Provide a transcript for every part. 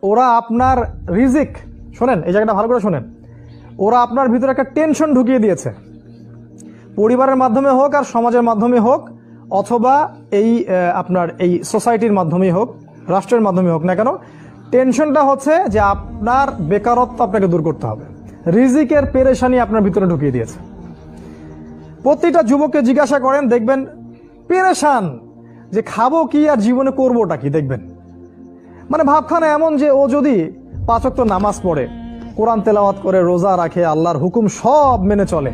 ওরা আপনার রিজিক, শোনেন এই জায়গাটা ভালো করে শোনেন, ওরা আপনার ভিতরে একটা টেনশন ঢুকিয়ে দিয়েছে, পরিবারের মাধ্যমে হোক আর সমাজের মাধ্যমে হোক, অথবা এই আপনার এই সোসাইটির মাধ্যমেই হোক, রাষ্ট্রের মাধ্যমে হোক না কেন, টেনশনটা হচ্ছে যে আপনার বেকারত্ব আপনাকে দূর করতে হবে, রিজিকের পেরেশানি আপনার ভিতরে ঢুকিয়ে দিয়েছে। প্রতিটা যুবককে জিজ্ঞাসা করেন, দেখবেন পেরেশান যে খাবো কি আর জীবনে করবোটা কি। দেখবেন মানে ভাবখানা এমন যে ও যদি 5 ওয়াক্ত নামাজ পড়ে, কোরআন তেলাওয়াত করে, রোজা রাখে, আল্লাহর হুকুম সব মেনে চলে,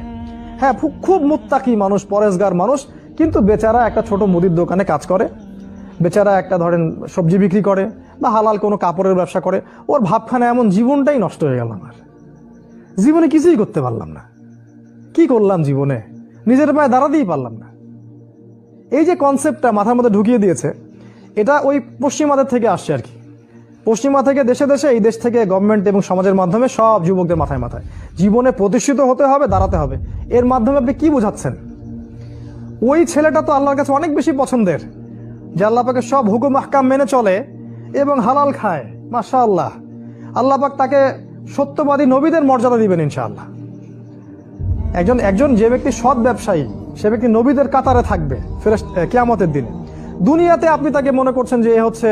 হ্যাঁ খুব মুত্তাকি মানুষ, পরেশগার মানুষ, কিন্তু বেচারা একটা ছোট মুদির দোকানে কাজ করে, বেচারা একটা ধরেন সবজি বিক্রি করে বা হালাল কোনো কাপড়ের ব্যবসা করে, ওর ভাবখানা এমন জীবনটাই নষ্ট হয়ে গেল, আমার জীবনে কিছুই করতে পারলাম না, কি করলাম জীবনে, নিজের পায়ে দাঁড়াতেই পারলাম না। এই যে কনসেপ্টটা মাথার মধ্যে ঢুকিয়ে দিয়েছে, এটা ওই পশ্চিমাদের থেকে আসছে আর কি। পশ্চিমা থেকে দেশে দেশে, এই দেশ থেকে গভর্নমেন্ট এবং সমাজের মাধ্যমে সব যুবকদের মাথায় মাথায় জীবনে প্রতিষ্ঠিত হতে হবে, দাঁড়াতে হবে। এর মাধ্যমে আপনি কি বোঝাচ্ছেন? ওই ছেলেটা তো আল্লাহর কাছে অনেক বেশি পছন্দের, যে আল্লাহ পাকের সব হুকুম আহকাম মেনে চলে এবং হালাল খায়, মাশাআল্লাহ। আল্লাহ পাক তাকে সত্যবাদী নবীদের মর্যাদা দিবেন ইনশাআল্লাহ। একজন যে ব্যক্তি সৎ ব্যবসায়ী, সে ব্যক্তি নবীদের কাতারে থাকবে কিয়ামতের দিনে। দুনিয়াতে আপনি তাকে মনে করছেন যে এ হচ্ছে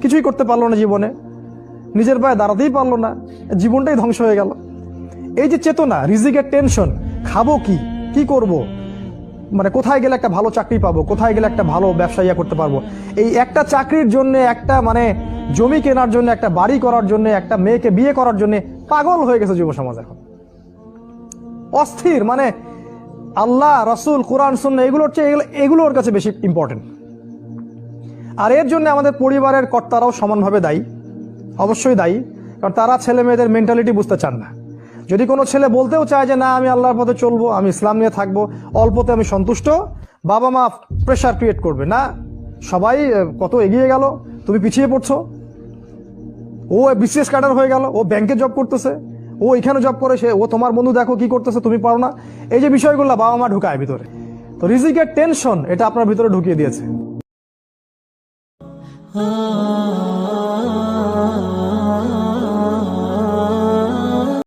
কিছুই করতে পারলো না জীবনে, নিজের পায়ে দাঁড়াতেই পারলো না, জীবনটাই ধ্বংস হয়ে গেল। এই যে চেতনা, রিজিকের টেনশন, খাবো কি করব, মানে কোথায় গেলে একটা ভালো চাকরি পাবো, কোথায় গেলে একটা ভালো ব্যবসায়িয়া করতে পারবো, এই একটা চাকরির জন্য, একটা মানে জমি কেনার জন্য, একটা বাড়ি করার জন্য, একটা মেয়েকে বিয়ে করার জন্য পাগল হয়ে গেছে যুব সমাজ এখন, অস্থির। মানে আল্লাহ, রাসূল, কোরআন, সুন্নাহ এগুলোর চেয়ে এগুলো ওর কাছে বেশি ইম্পর্টেন্ট। আর এর জন্য আমাদের পরিবারের কর্তারাও সমানভাবে দায়ী, অবশ্যই দায়ী, কারণ তারা ছেলে মেয়েদের মেন্টালিটি বুঝতে চান না। যদি কোনো ছেলে বলতেও চায় যে না আমি আল্লাহর পথে চলবো, আমি ইসলাম নিয়ে থাকবো, অল্পতে আমি সন্তুষ্ট, বাবা মা প্রেশার ক্রিয়েট করবে, না সবাই কত এগিয়ে গেল, তুমি পিছিয়ে পড়ছো, ও বিসিএস ক্যাডার হয়ে গেল, ও ব্যাংকে জব করতেছে, ও এখানে জব করে, ও তোমার বন্ধু দেখো কি করতেছে, তুমি পারো না। এই যে বিষয়গুলো বাবা মা ঢুকায় ভিতরে, তো রিজিকের টেনশন এটা আপনার ভিতরে ঢুকিয়ে দিয়েছে।